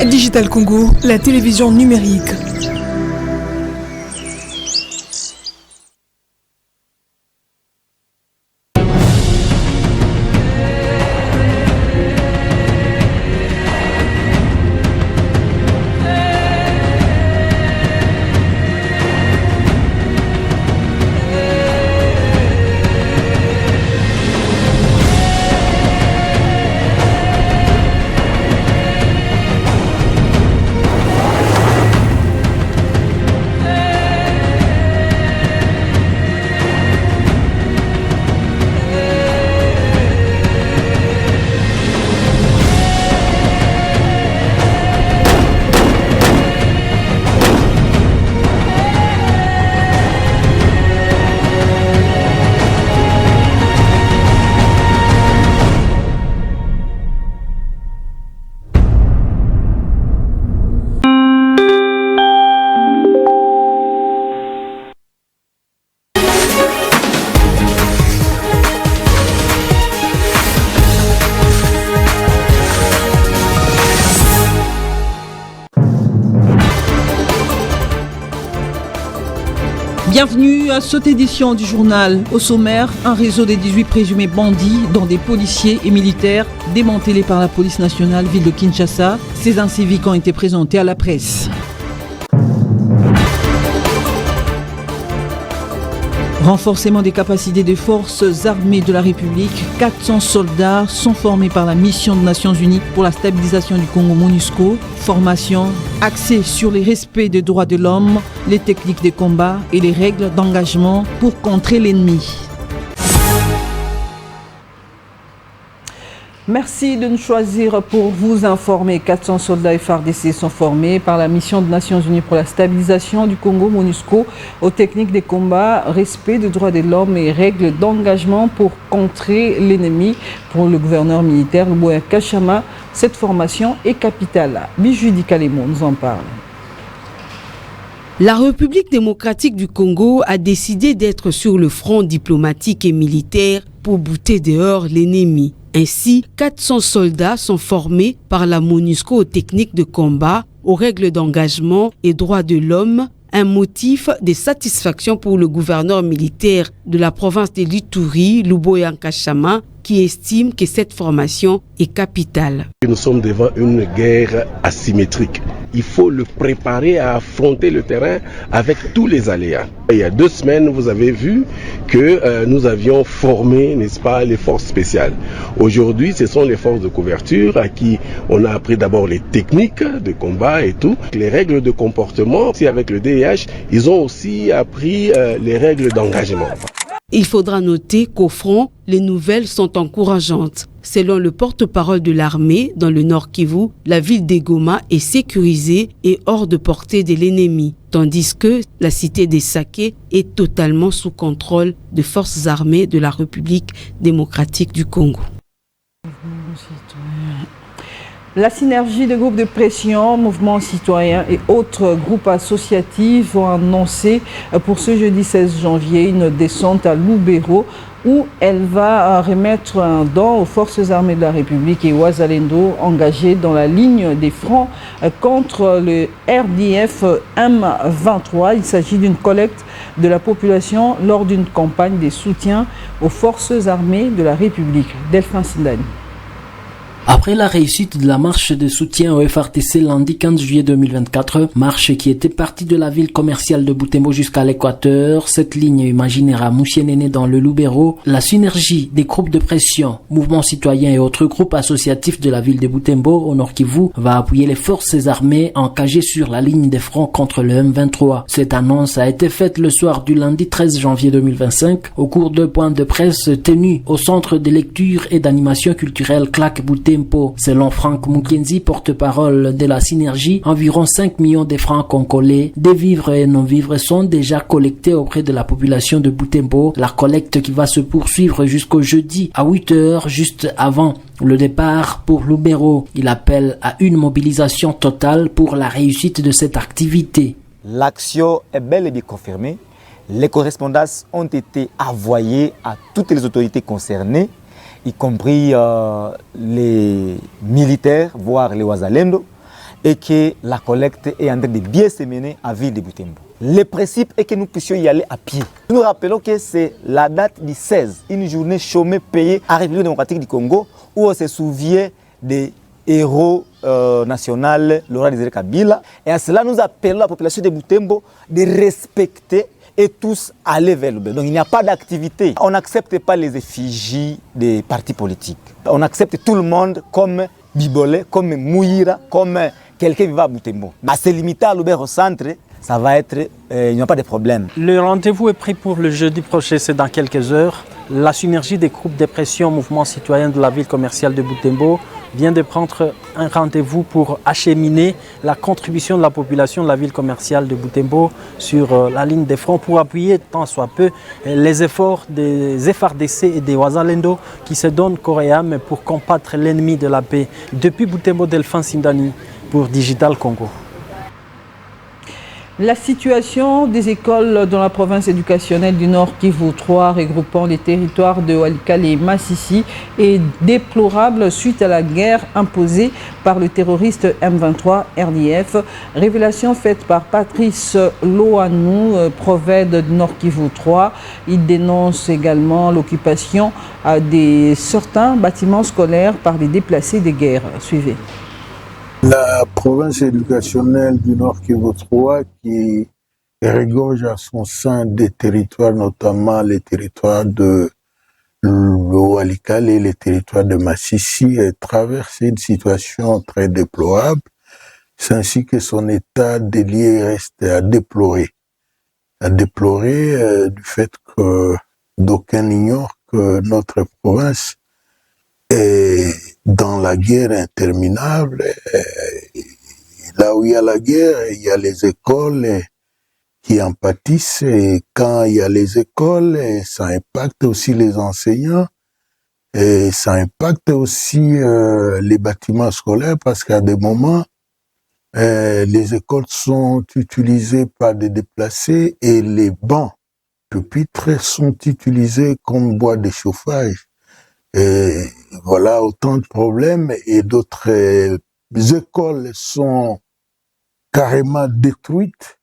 Digital Congo, la télévision numérique. Bienvenue à cette édition du journal. Au sommaire, un réseau des 18 présumés bandits, dont des policiers et militaires, démantelés par la police nationale ville de Kinshasa. Ces inciviques ont été présentés à la presse. Renforcement des capacités des forces armées de la République. 400 soldats sont formés par la mission des Nations Unies pour la stabilisation du Congo MONUSCO. Formation axée sur les respects des droits de l'homme, les techniques de combat et les règles d'engagement pour contrer l'ennemi. Merci de nous choisir pour vous informer. 400 soldats FARDC sont formés par la mission des Nations Unies pour la stabilisation du Congo MONUSCO aux techniques de combat, respect des droits de l'homme et règles d'engagement pour contrer l'ennemi. Pour le gouverneur militaire Luboya Kachama, cette formation est capitale. Bijudi Kalemo nous en parle. La République démocratique du Congo a décidé d'être sur le front diplomatique et militaire pour bouter dehors l'ennemi. Ainsi, 400 soldats sont formés par la MONUSCO aux techniques de combat, aux règles d'engagement et droits de l'homme, un motif de satisfaction pour le gouverneur militaire de la province de l'Ituri, Luboya Kachama, qui estime que cette formation est capitale. Nous sommes devant une guerre asymétrique. Il faut le préparer à affronter le terrain avec tous les aléas. Il y a 2 semaines, vous avez vu que nous avions formé, n'est-ce pas, les forces spéciales. Aujourd'hui, ce sont les forces de couverture à qui on a appris d'abord les techniques de combat et tout, les règles de comportement. Si avec le DIH, ils ont aussi appris les règles d'engagement. Il faudra noter qu'au front, les nouvelles sont encourageantes. Selon le porte-parole de l'armée, dans le Nord Kivu, la ville d'Egoma est sécurisée et hors de portée de l'ennemi, tandis que la cité des Saké est totalement sous contrôle des forces armées de la République démocratique du Congo. La synergie des groupes de pression, mouvements citoyens et autres groupes associatifs ont annoncé pour ce jeudi 16 janvier une descente à Lubero où elle va remettre un don aux forces armées de la République et Ouazalendo engagées dans la ligne des fronts contre le RDF M23. Il s'agit d'une collecte de la population lors d'une campagne de soutien aux forces armées de la République. Delphin Sindani. Après la réussite de la marche de soutien au FRTC lundi 15 juillet 2024, marche qui était partie de la ville commerciale de Butembo jusqu'à l'équateur, cette ligne imaginaire à Moussienene dans le Lubero, la synergie des groupes de pression, mouvements citoyens et autres groupes associatifs de la ville de Butembo au Nord Kivu va appuyer les forces armées engagées sur la ligne des fronts contre le M23. Cette annonce a été faite le soir du lundi 13 janvier 2025 au cours de points de presse tenus au centre de lecture et d'animation culturelle CLAC Butembo. Selon Franck Mukenzi, porte-parole de la synergie, environ 5 millions de francs congolais, des vivres et non-vivres sont déjà collectés auprès de la population de Butembo. La collecte qui va se poursuivre jusqu'au jeudi à 8h, juste avant le départ pour Lubero. Il appelle à une mobilisation totale pour la réussite de cette activité. L'action est bel et bien confirmée. Les correspondances ont été envoyées à toutes les autorités concernées, y compris les militaires, voire les Ouazalendo. et que la collecte est en train de bien se mener à ville de Butembo. Le principe est que nous puissions y aller à pied. Nous rappelons que c'est la date du 16, une journée chômée payée à la République démocratique du Congo, où on se souvient des héros national, Laurent Désiré Kabila. Et à cela, nous appelons la population de Butembo de respecter et tous aller vers le bien. Donc il n'y a pas d'activité. On n'accepte pas les effigies des partis politiques. On accepte tout le monde comme Bibolé, comme Mouira, comme quelqu'un qui va à Butembo. À se limiter à l'Aubert au centre, ça va être, il n'y a pas de problème. Le rendez-vous est pris pour le jeudi prochain, c'est dans quelques heures. La synergie des groupes de pression mouvement citoyen de la ville commerciale de Butembo vient de prendre un rendez-vous pour acheminer la contribution de la population de la ville commerciale de Butembo sur la ligne de front pour appuyer tant soit peu les efforts des FARDC et des Wazalendo qui se donnent corps et âme pour combattre l'ennemi de la paix. Depuis Butembo, Delphin Sindani pour Digital Congo. La situation des écoles dans la province éducationnelle du Nord Kivu 3, regroupant les territoires de Walikale et Massissi, est déplorable suite à la guerre imposée par le terroriste M23 RDF. Révélation faite par Patrice Loanou, prophète du Nord Kivu 3. Il dénonce également l'occupation de certains bâtiments scolaires par les déplacés de guerre. Suivez. La province éducationnelle du Nord Kivu 3 qui regorge à son sein des territoires, notamment les territoires de Walikale et les territoires de Massissi, traverse une situation très déplorable, ainsi que son état délié reste à déplorer. À déplorer du fait que d'aucuns ignorent que notre province est dans la guerre interminable. Là où il y a la guerre, il y a les écoles qui en pâtissent, et quand il y a les écoles, ça impacte aussi les enseignants, et ça impacte aussi les bâtiments scolaires, parce qu'à des moments, les écoles sont utilisées par des déplacés et les bancs pupitres sont utilisés comme bois de chauffage. Et voilà autant de problèmes, et d'autres écoles sont carrément détruites,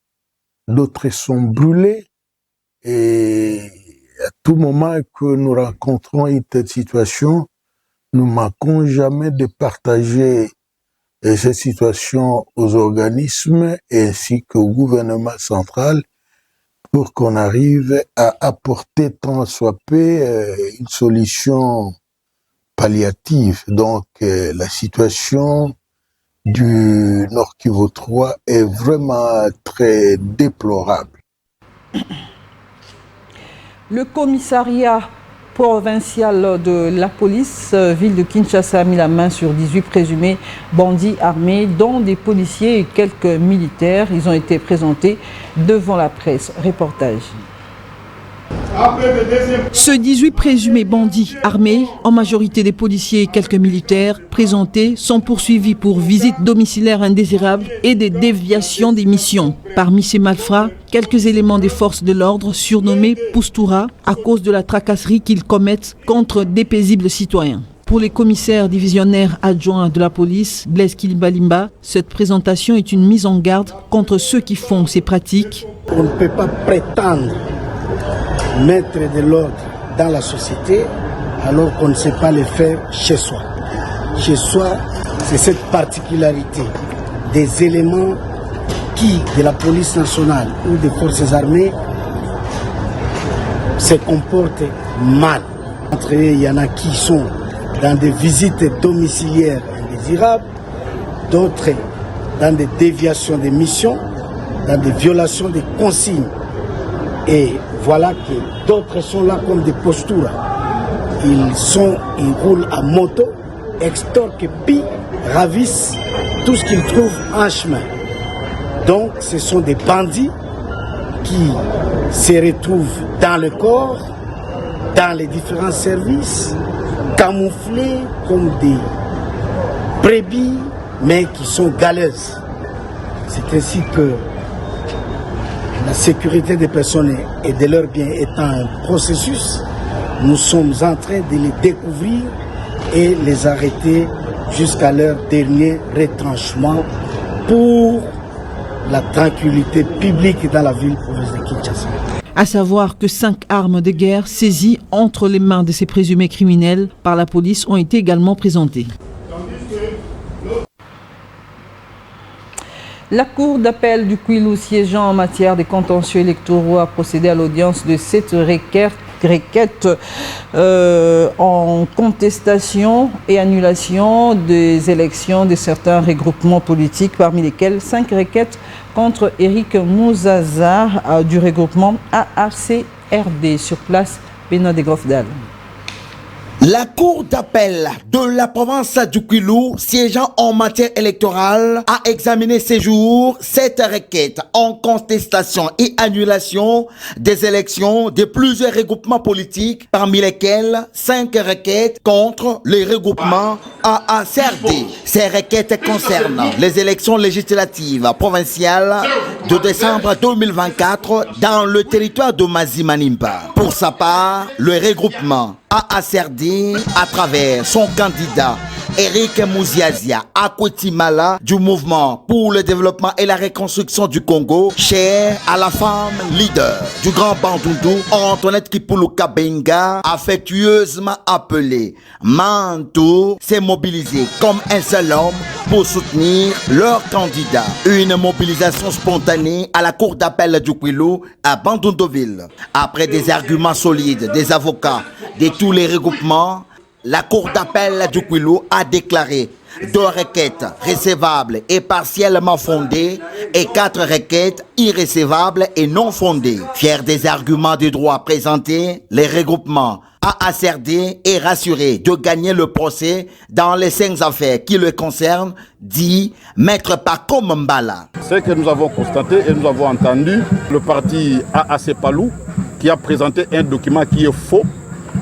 d'autres sont brûlées, et à tout moment que nous rencontrons une telle situation, nous manquons jamais de partager cette situation aux organismes ainsi qu'au gouvernement central pour qu'on arrive à apporter tant soit peu une solution palliative. Donc la situation du Nord Kivu 3 est vraiment très déplorable. Le commissariat provincial de la police, ville de Kinshasa, a mis la main sur 18 présumés bandits armés, dont des policiers et quelques militaires. Ils ont été présentés devant la presse. Reportage. Ce 18 présumés bandits armés, en majorité des policiers et quelques militaires, présentés, sont poursuivis pour visite domiciliaire indésirable et des déviations des missions. Parmi ces malfrats, quelques éléments des forces de l'ordre surnommés Poustoura à cause de la tracasserie qu'ils commettent contre des paisibles citoyens. Pour les commissaires divisionnaires adjoints de la police, Blaise Kilibalimba, cette présentation est une mise en garde contre ceux qui font ces pratiques. On ne peut pas prétendre mettre de l'ordre dans la société alors qu'on ne sait pas le faire chez soi. Chez soi, c'est cette particularité des éléments qui, de la police nationale ou des forces armées, se comportent mal. Entre eux, il y en a qui sont dans des visites domiciliaires indésirables, d'autres dans des déviations des missions, dans des violations des consignes. Et voilà que d'autres sont là comme des postures. Ils roulent à moto, extorquent, pillent, ravissent tout ce qu'ils trouvent en chemin. Donc ce sont des bandits qui se retrouvent dans le corps, dans les différents services, camouflés comme des brebis, mais qui sont galeuses. C'est ainsi que la sécurité des personnes et de leurs biens étant un processus, nous sommes en train de les découvrir et les arrêter jusqu'à leur dernier retranchement pour la tranquillité publique dans la ville province de Kinshasa. À savoir que 5 armes de guerre saisies entre les mains de ces présumés criminels par la police ont été également présentées. La Cour d'appel du Kwilu siégeant en matière de contentieux électoraux a procédé à l'audience de 7 requêtes en contestation et annulation des élections de certains regroupements politiques, parmi lesquels 5 requêtes contre Eric Mouzaza du regroupement AACRD. Sur place, Benoît de Grofdal. La Cour d'appel de la province du Kwilu, siégeant en matière électorale, a examiné ces jours 7 requêtes en contestation et annulation des élections de plusieurs regroupements politiques, parmi lesquels 5 requêtes contre les regroupements AACRD. Ces requêtes concernent les élections législatives provinciales de décembre 2024 dans le territoire de Mazimanimba. Pour sa part, le regroupement AACRD, à travers son candidat Eric Mouziazia Akwetimala du mouvement pour le développement et la reconstruction du Congo, cher à la femme leader du Grand Bandundu, Antoinette Kipulu Kabenga, affectueusement appelée Mantou, s'est mobilisé comme un seul homme pour soutenir leur candidat. Une mobilisation spontanée à la cour d'appel du Kwilu à Bandunduville. Après des arguments solides des avocats de tous les regroupements, la cour d'appel du Kwilu a déclaré 2 requêtes recevables et partiellement fondées et 4 requêtes irrécevables et non fondées. Fier des arguments de droit présentés, les regroupements AACRD est rassuré de gagner le procès dans les 5 affaires qui le concernent, dit Maître Paco Mbala. Ce que nous avons constaté et nous avons entendu, le parti AAC Palou qui a présenté un document qui est faux.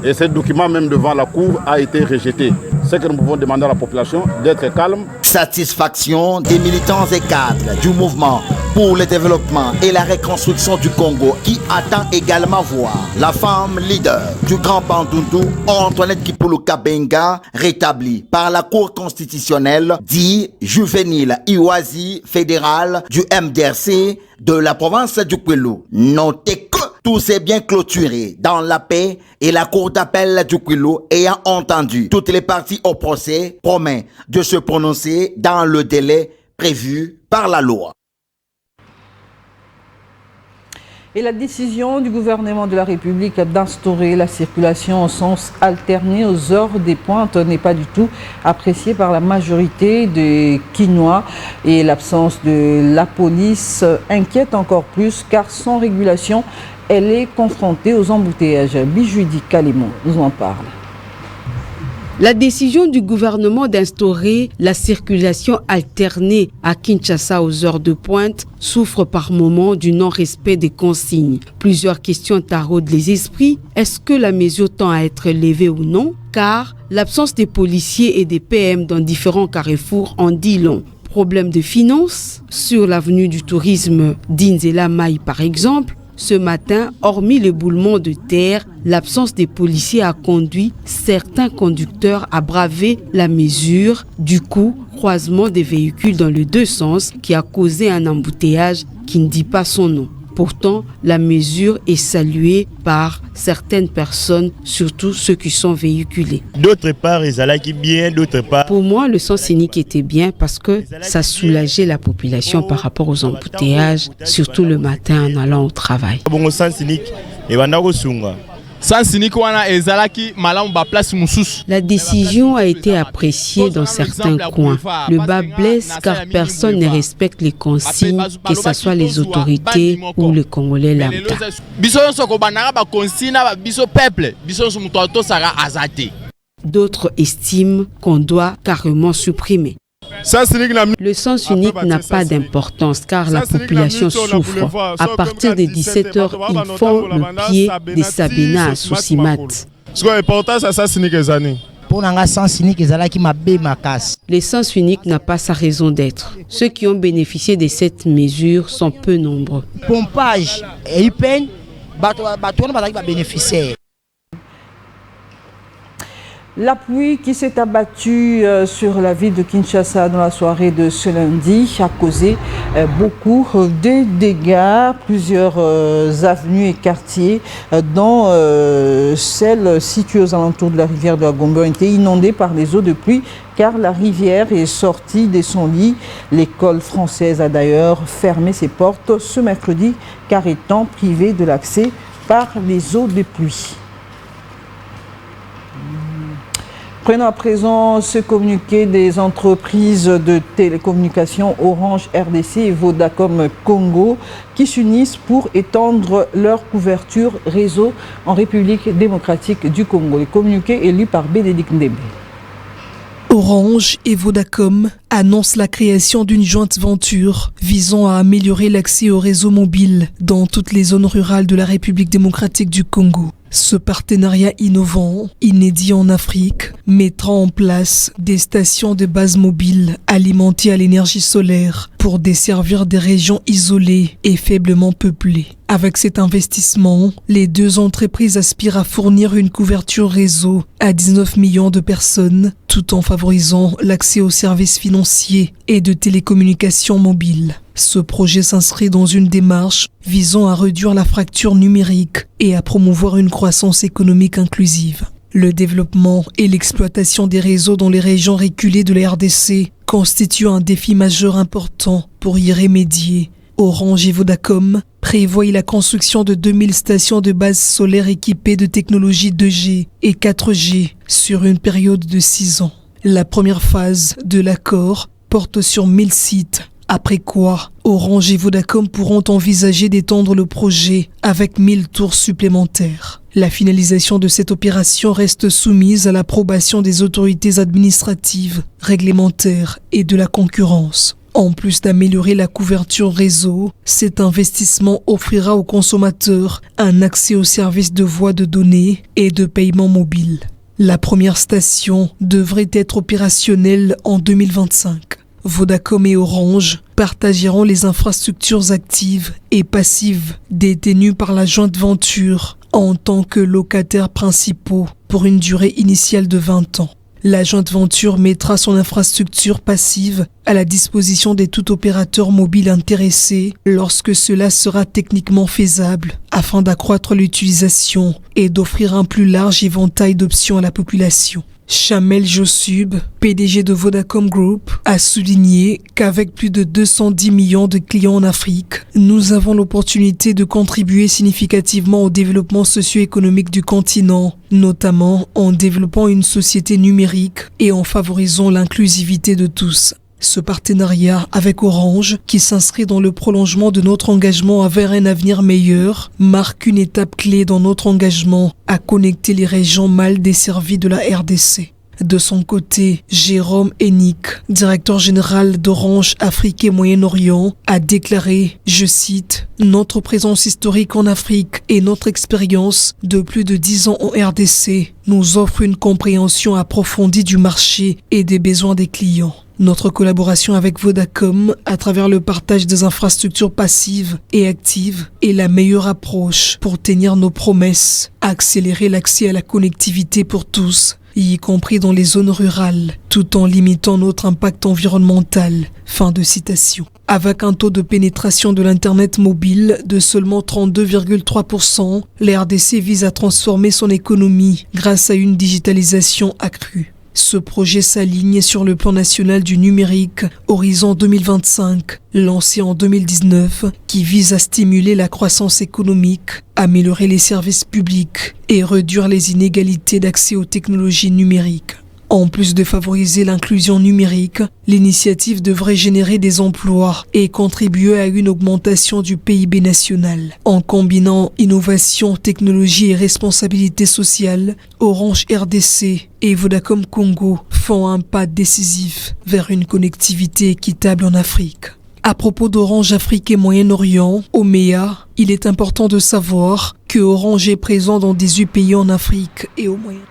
Et ce document, même devant la Cour, a été rejeté. Ce que nous pouvons demander à la population, d'être calme. Satisfaction des militants et cadres du mouvement pour le développement et la reconstruction du Congo, qui attend également voir la femme leader du Grand Bandundu, Antoinette Kipulu Kabenga, rétablie par la Cour constitutionnelle, dit Juvénile Iwazi fédéral du MDRC de la province du Kwilu. Notez que tout s'est bien clôturé dans la paix et la cour d'appel du Kwilu, ayant entendu toutes les parties au procès, promet de se prononcer dans le délai prévu par la loi. Et la décision du gouvernement de la République d'instaurer la circulation en sens alterné aux heures des pointes n'est pas du tout appréciée par la majorité des Kinois. Et l'absence de la police inquiète encore plus car sans régulation, elle est confrontée aux embouteillages. Bijoudi Kalimon nous en parle. La décision du gouvernement d'instaurer la circulation alternée à Kinshasa aux heures de pointe souffre par moments du non-respect des consignes. Plusieurs questions taraudent les esprits. Est-ce que la mesure tend à être levée ou non? Car l'absence des policiers et des PM dans différents carrefours en dit long. Problème de finances sur l'avenue du tourisme d'Inzela Maï par exemple. Ce matin, hormis l'éboulement de terre, l'absence des policiers a conduit certains conducteurs à braver la mesure. Du coup, croisement des véhicules dans les 2 sens qui a causé un embouteillage qui ne dit pas son nom. Pourtant, la mesure est saluée par certaines personnes, surtout ceux qui sont véhiculés. D'autre part, ils allaient bien, d'autre part. Pour moi, le sens unique était bien parce que ça soulageait la population par rapport aux embouteillages, surtout le matin en allant au travail. Bon, sens unique, et la décision a été appréciée dans certains coins. Le bas blesse car personne ne respecte les consignes, que ce soit les autorités ou les Congolais lambda. D'autres estiment qu'on doit carrément supprimer. Le sens unique n'a pas d'importance car la population souffre. À partir de 17h, ils font le pied de Sabina à Soussimat. Le sens unique n'a pas sa raison d'être. Ceux qui ont bénéficié de cette mesure sont peu nombreux. Pompage et peine, bénéficiaire. La pluie qui s'est abattue sur la ville de Kinshasa dans la soirée de ce lundi a causé beaucoup de dégâts. Plusieurs avenues et quartiers, dont celles situées aux alentours de la rivière de la Gombe, ont été inondées par les eaux de pluie car la rivière est sortie de son lit. L'école française a d'ailleurs fermé ses portes ce mercredi car étant privée de l'accès par les eaux de pluie. Prenons à présent ce communiqué des entreprises de télécommunications Orange RDC et Vodacom Congo qui s'unissent pour étendre leur couverture réseau en République démocratique du Congo. Le communiqué est lu par Bénédicte Ndembe. Orange et Vodacom annoncent la création d'une jointe venture visant à améliorer l'accès au réseau mobile dans toutes les zones rurales de la République démocratique du Congo. Ce partenariat innovant, inédit en Afrique, mettra en place des stations de base mobile alimentées à l'énergie solaire pour desservir des régions isolées et faiblement peuplées. Avec cet investissement, les deux entreprises aspirent à fournir une couverture réseau à 19 millions de personnes, tout en favorisant l'accès aux services financiers et de télécommunications mobiles. Ce projet s'inscrit dans une démarche visant à réduire la fracture numérique et à promouvoir une croissance économique inclusive. Le développement et l'exploitation des réseaux dans les régions reculées de la RDC constituent un défi majeur important pour y remédier. Orange et Vodacom prévoient la construction de 2000 stations de base solaire équipées de technologies 2G et 4G sur une période de 6 ans. La première phase de l'accord porte sur 1000 sites. Après quoi, Orange et Vodacom pourront envisager d'étendre le projet avec 1000 tours supplémentaires. La finalisation de cette opération reste soumise à l'approbation des autorités administratives, réglementaires et de la concurrence. En plus d'améliorer la couverture réseau, cet investissement offrira aux consommateurs un accès aux services de voie de données et de paiement mobile. La première station devrait être opérationnelle en 2025. Vodacom et Orange partageront les infrastructures actives et passives détenues par la jointe venture en tant que locataires principaux pour une durée initiale de 20 ans. La jointe venture mettra son infrastructure passive à la disposition des tout opérateurs mobiles intéressés lorsque cela sera techniquement faisable afin d'accroître l'utilisation et d'offrir un plus large éventail d'options à la population. Chamel Josub, PDG de Vodacom Group, a souligné qu'avec plus de 210 millions de clients en Afrique, nous avons l'opportunité de contribuer significativement au développement socio-économique du continent, notamment en développant une société numérique et en favorisant l'inclusivité de tous. Ce partenariat avec Orange, qui s'inscrit dans le prolongement de notre engagement vers un avenir meilleur, marque une étape clé dans notre engagement à connecter les régions mal desservies de la RDC. De son côté, Jérôme Hennick, directeur général d'Orange Afrique et Moyen-Orient, a déclaré, je cite, « Notre présence historique en Afrique et notre expérience de plus de 10 ans en RDC nous offrent une compréhension approfondie du marché et des besoins des clients. Notre collaboration avec Vodacom à travers le partage des infrastructures passives et actives est la meilleure approche pour tenir nos promesses, accélérer l'accès à la connectivité pour tous, y compris dans les zones rurales, tout en limitant notre impact environnemental. » Fin de citation. Avec un taux de pénétration de l'Internet mobile de seulement 32,3%, la RDC vise à transformer son économie grâce à une digitalisation accrue. Ce projet s'aligne sur le plan national du numérique Horizon 2025, lancé en 2019, qui vise à stimuler la croissance économique, améliorer les services publics et réduire les inégalités d'accès aux technologies numériques. En plus de favoriser l'inclusion numérique, l'initiative devrait générer des emplois et contribuer à une augmentation du PIB national. En combinant innovation, technologie et responsabilité sociale, Orange RDC et Vodacom Congo font un pas décisif vers une connectivité équitable en Afrique. À propos d'Orange Afrique et Moyen-Orient, OMEA, il est important de savoir que Orange est présent dans 18 pays en Afrique et au Moyen-Orient.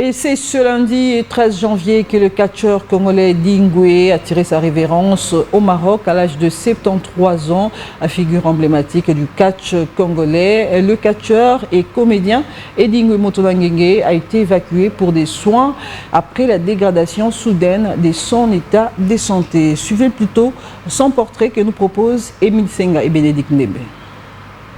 Et c'est ce lundi 13 janvier que le catcheur congolais Dingwe a tiré sa révérence au Maroc à l'âge de 73 ans, figure emblématique du catch congolais. Le catcheur et comédien Dingwe Motonanguenge a été évacué pour des soins après la dégradation soudaine de son état de santé. Suivez plutôt son portrait que nous propose Émile Senga et Bénédicte Ndembe.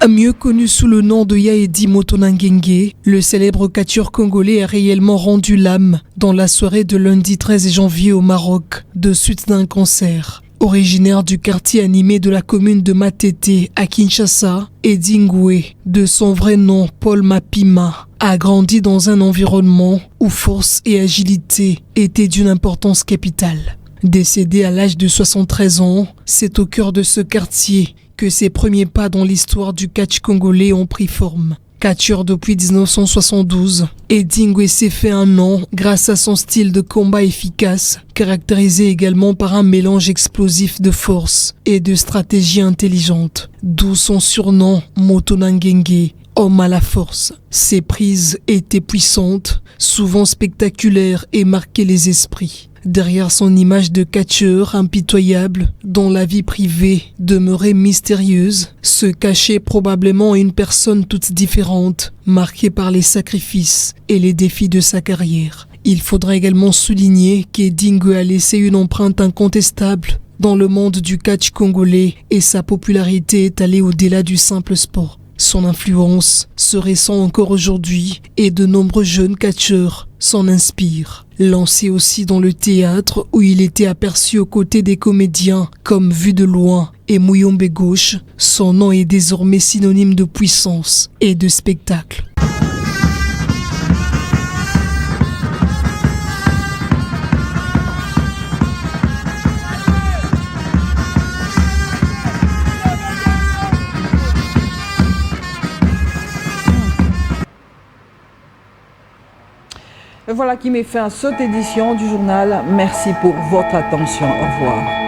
Mieux connu sous le nom de Yaedi Motonanguenge, le célèbre catcheur congolais a réellement rendu l'âme dans la soirée de lundi 13 janvier au Maroc, de suite d'un concert. Originaire du quartier animé de la commune de Matete à Kinshasa, Dingwe, de son vrai nom Paul Mapima, a grandi dans un environnement où force et agilité étaient d'une importance capitale. Décédé à l'âge de 73 ans, c'est au cœur de ce quartier que ses premiers pas dans l'histoire du catch congolais ont pris forme. Catcheur depuis 1972, Dingwe s'est fait un nom grâce à son style de combat efficace, caractérisé également par un mélange explosif de force et de stratégie intelligente, d'où son surnom Motonanguenge, homme à la force. Ses prises étaient puissantes, souvent spectaculaires et marquaient les esprits. Derrière son image de catcheur impitoyable, dont la vie privée demeurait mystérieuse, se cachait probablement une personne toute différente, marquée par les sacrifices et les défis de sa carrière. Il faudra également souligner qu'Dingwe a laissé une empreinte incontestable dans le monde du catch congolais et sa popularité est allée au-delà du simple sport. Son influence se ressent encore aujourd'hui et de nombreux jeunes catcheurs s'en inspirent. Lancé aussi dans le théâtre où il était aperçu aux côtés des comédiens comme Vue de loin et Muyombe Gauche, son nom est désormais synonyme de puissance et de spectacle. Voilà qui met fin à cette édition du journal. Merci pour votre attention. Au revoir.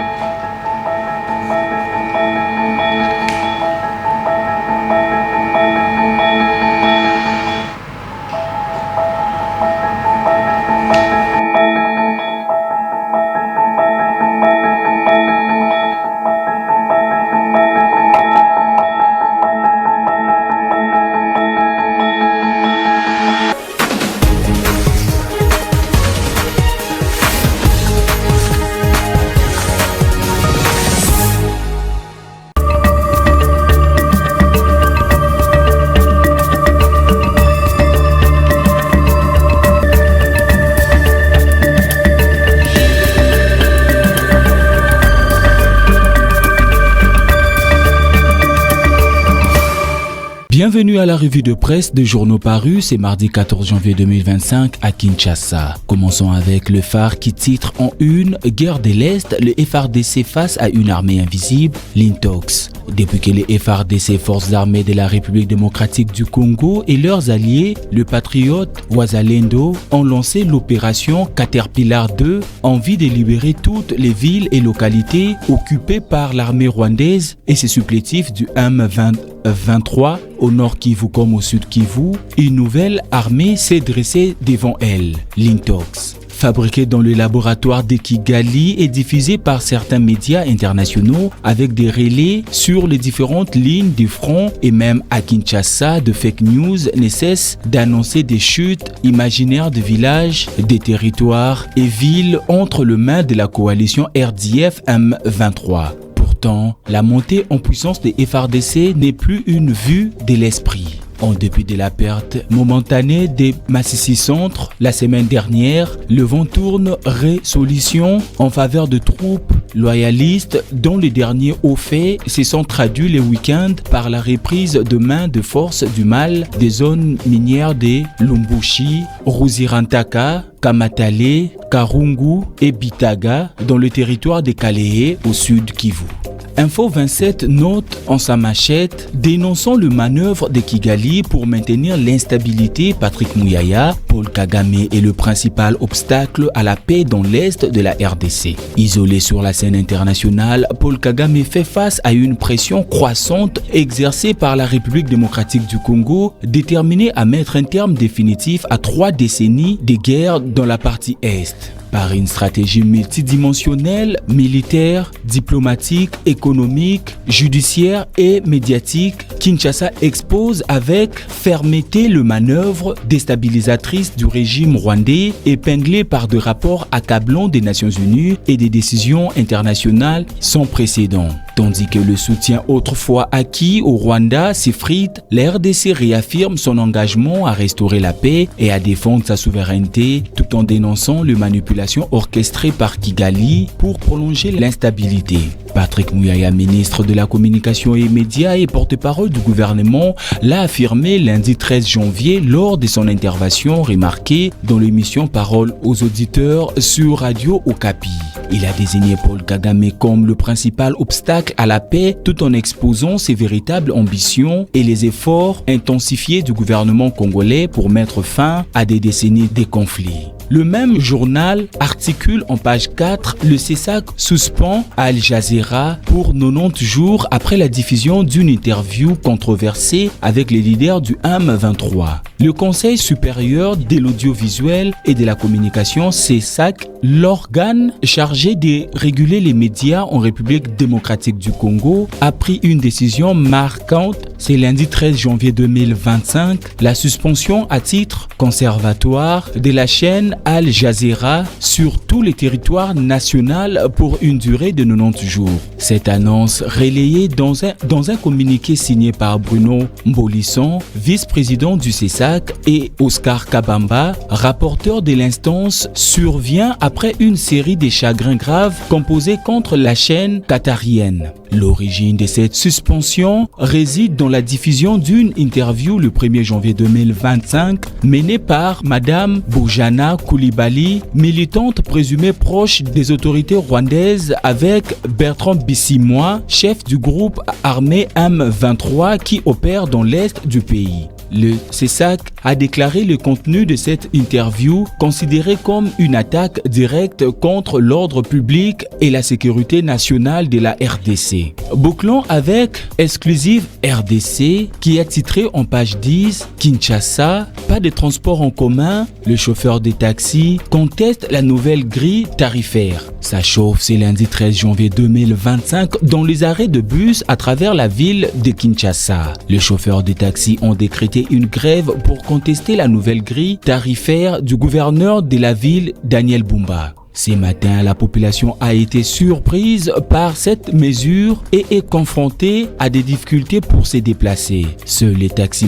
Bienvenue à la revue de presse de journaux parus, c'est mardi 14 janvier 2025 à Kinshasa. Commençons avec le phare qui titre en une « Guerre de l'Est, le FARDC face à une armée invisible, l'Intox ». Depuis que les FARDC, forces armées de la République démocratique du Congo et leurs alliés, le patriote Wazalendo, ont lancé l'opération Caterpillar 2 en vue de libérer toutes les villes et localités occupées par l'armée rwandaise et ses supplétifs du M23 au nord Kivu comme au sud Kivu, une nouvelle armée s'est dressée devant elle, l'Intox. Fabriqué dans le laboratoire de Kigali et diffusé par certains médias internationaux avec des relais sur les différentes lignes du front et même à Kinshasa, de fake news ne cessent d'annoncer des chutes imaginaires de villages, des territoires et villes entre les mains de la coalition RDF M23. Pourtant, la montée en puissance des FARDC n'est plus une vue de l'esprit. En dépit de la perte momentanée des Massissi Centre, la semaine dernière, le vent tourne résolution en faveur de troupes loyalistes dont les derniers hauts faits se sont traduits le week-end par la reprise de main de force du mal des zones minières de Lumbushi, Ruzirantaka, Kamatale, Karungu et Bitaga dans le territoire de Kalehe au sud Kivu. Info 27 note en sa machette dénonçant le manœuvre de Kigali pour maintenir l'instabilité. Patrick Mouyaya, Paul Kagame est le principal obstacle à la paix dans l'est de la RDC. Isolé sur la scène internationale, Paul Kagame fait face à une pression croissante exercée par la République démocratique du Congo, déterminée à mettre un terme définitif à 3 décennies de guerre dans la partie est. Par une stratégie multidimensionnelle, militaire, diplomatique, économique, judiciaire et médiatique, Kinshasa expose avec fermeté le manœuvre déstabilisatrice du régime rwandais, épinglé par des rapports accablants des Nations Unies et des décisions internationales sans précédent. Tandis que le soutien autrefois acquis au Rwanda s'effrite, la RDC réaffirme son engagement à restaurer la paix et à défendre sa souveraineté, tout en dénonçant les manipulations orchestrées par Kigali pour prolonger l'instabilité. Patrick Mouyaya, ministre de la Communication et Médias et porte-parole du gouvernement, l'a affirmé lundi 13 janvier lors de son intervention remarquée dans l'émission Parole aux auditeurs sur Radio Okapi. Il a désigné Paul Kagame comme le principal obstacle à la paix tout en exposant ses véritables ambitions et les efforts intensifiés du gouvernement congolais pour mettre fin à des décennies de conflits. Le même journal articule en page 4 le CESAC suspend Al Jazeera pour 90 jours après la diffusion d'une interview controversée avec les leaders du M23. Le Conseil supérieur de l'audiovisuel et de la communication CESAC, l'organe chargé de réguler les médias en République démocratique du Congo, a pris une décision marquante. C'est lundi 13 janvier 2025, la suspension à titre conservatoire de la chaîne Al Jazeera sur tous les territoires nationaux pour une durée de 90 jours. Cette annonce relayée dans un communiqué signé par Bruno Mbolisson, vice-président du CESAC, et Oscar Kabamba, rapporteur de l'instance, survient après une série de chagrins graves composés contre la chaîne qatarienne. L'origine de cette suspension réside dans la diffusion d'une interview le 1er janvier 2025 menée par Madame Bojana Koulibaly, militante présumée proche des autorités rwandaises, avec Bertrand Bissimois, chef du groupe armé M23 qui opère dans l'est du pays. Le CESAC a déclaré le contenu de cette interview considéré comme une attaque directe contre l'ordre public et la sécurité nationale de la RDC. Bouclons avec Exclusive RDC qui a titré en page 10 Kinshasa, pas de transport en commun, le chauffeur des taxis conteste la nouvelle grille tarifaire. Ça chauffe ce lundi 13 janvier 2025 dans les arrêts de bus à travers la ville de Kinshasa. Les chauffeurs des taxis ont décrété une grève pour contester la nouvelle grille tarifaire du gouverneur de la ville, Daniel Bumba. Ce matin, la population a été surprise par cette mesure et est confrontée à des difficultés pour se déplacer. Seuls les taxis